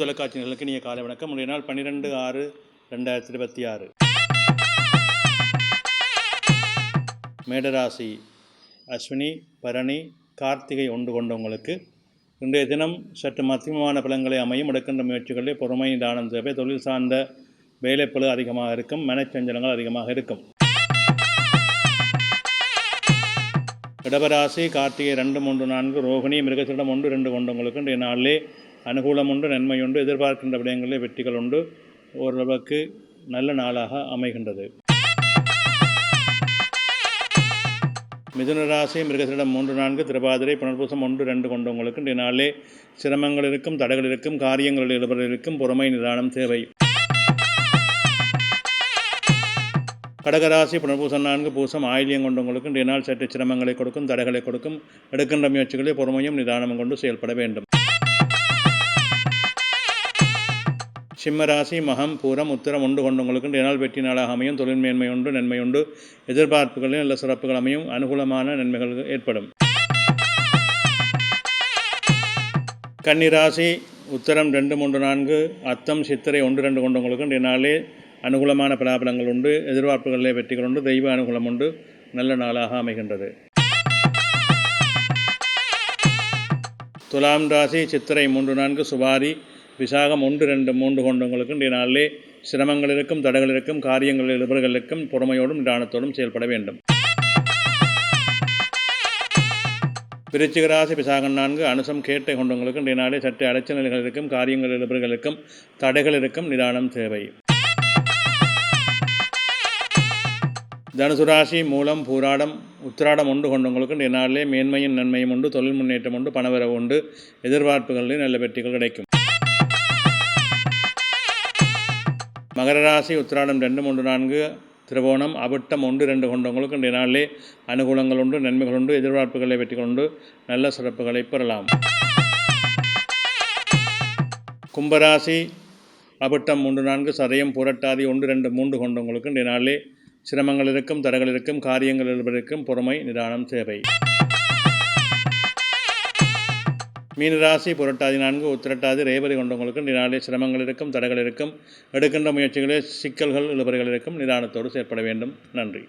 தொலைக்காட்சி நிகழ்ச்சிக்கு இனிய காலை வணக்கம். முறைய நாள் 12/6/2026. மேடராசி அஸ்வினி, பரணி, கார்த்திகை ஒன்று கொண்டவங்களுக்கு இன்றைய தினம் சற்று மத்தியமான பலன்களை அமையும். எடுக்கின்ற முயற்சிகளில் பொறுமை, நிதானம் தேவை. தொழில் சார்ந்த வேலைப்பளு அதிகமாக இருக்கும். மனச்சஞ்சலங்கள் அதிகமாக இருக்கும். இடபராசி கார்த்திகை 2, 3, 4, ரோகிணி, மிருகசீரிடம் 1, 2 கொண்டவங்களுக்கு இன்றைய நாளிலே அனுகூலம் உண்டு, நன்மை உண்டு. எதிர்பார்க்கின்ற விடயங்களிலே வெற்றிகள் உண்டு. ஓரளவுக்கு நல்ல நாளாக அமைகின்றது. மிதுன ராசி மிருகசீரிடம் 3, 4, திருவாதிரை, புனர்பூசம் 1, 2 கொண்டவங்களுக்கு இன்றைய நாளிலே சிரமங்கள் இருக்கும், தடைகள் இருக்கும், காரியங்களில் இழுபறல் இருக்கும். பொறுமை, நிதானம் தேவை. கடகராசி புனர்பூசம் 4, பூசம், ஆயில்யம் கொண்டவங்களுக்கு இன்றைய நாள் சற்று சிரமங்களை கொடுக்கும், தடைகளை கொடுக்கும். எடுக்கின்ற முயற்சிகளில் பொறுமையும் நிதானமும் கொண்டு செயல்பட வேண்டும். சிம்மராசி மகம், பூரம், உத்திரம் 1 கொண்டவங்களுக்கு இன்றைய நாள் வெற்றி நாளாக அமையும். தொழில் மேன்மை உண்டு, நன்மை உண்டு. எதிர்பார்ப்புகளில் நல்ல சிறப்புகள் அமையும். அனுகூலமான நன்மைகள் ஏற்படும். கன்னிராசி உத்திரம் 2, 3, 4, அத்தம், சித்திரை 1, 2 கொண்டவங்களுக்கு இன்றைய நாளே அனுகூலமான பலாபலங்கள் உண்டு. எதிர்பார்ப்புகளிலே வெற்றிகள் உண்டு. தெய்வ அனுகூலம் உண்டு. நல்ல நாளாக அமைகின்றது. துலாம் ராசி சித்திரை 3, 4, சுவாரி, விசாகம் 1, 2, 3 கொண்டவங்களுக்கு இன்றைய நாளிலே சிரமங்கள் இருக்கும், தடைகள் இருக்கும், காரியங்களில் இழுபறல் இருக்கும். பொறுமையோடும் நிதானத்தோடும் செயல்பட வேண்டும். விருச்சிக ராசி விசாகம் 4, அனுசம், கேட்டை கொண்டவங்களுக்கு இன்றைய நாளே சற்று அலைச்சல் நிலைகள் இருக்கும், காரியங்கள் இழுபறல் இருக்கும், தடைகள் இருக்கும், நிதானம் தேவை. தனுசு ராசி மூலம், பூராடம், உத்திராடம் 1 கொண்டவங்களுக்கு இன்றைய நாளிலே மேன்மையும் நன்மையும் உண்டு. தொழில் முன்னேற்றம் உண்டு. பணவரவு உண்டு. எதிர்பார்ப்புகளில் நல்ல வெற்றிகள் கிடைக்கும். மகர ராசி உத்திராடம் 2, 3, 4, திருவோணம், அவிட்டம் 1, 2 கொண்டவங்களுக்கு இன்றைய நாளிலே அனுகூலங்கள் உண்டு, நன்மைகள் உண்டு. எதிர்பார்ப்புகளை வெற்றிகள் உண்டு. நல்ல சிறப்புகளை பெறலாம். கும்பராசி அவிட்டம் 3, 4, சதயம், புரட்டாதி 1, 2, 3 கொண்டவங்களுக்கு இன்றைய நாளிலே சிரமங்கள் இருக்கும், தடைகள் இருக்கும், காரியங்கள் இருக்கும். பொறுமை, நிதானம் தேவை. மீனராசி புரட்டாதி 4, உத்திரட்டாதி, ரேவதி கொண்டவங்களுக்கு இன்றைய நாளிலே சிரமங்கள் இருக்கும், தடைகள் இருக்கும். எடுக்கின்ற முயற்சிகளில் சிக்கல்கள் இழுபறிகள் இருக்கும். நிதானத்தோடு செயற்பட வேண்டும். நன்றி.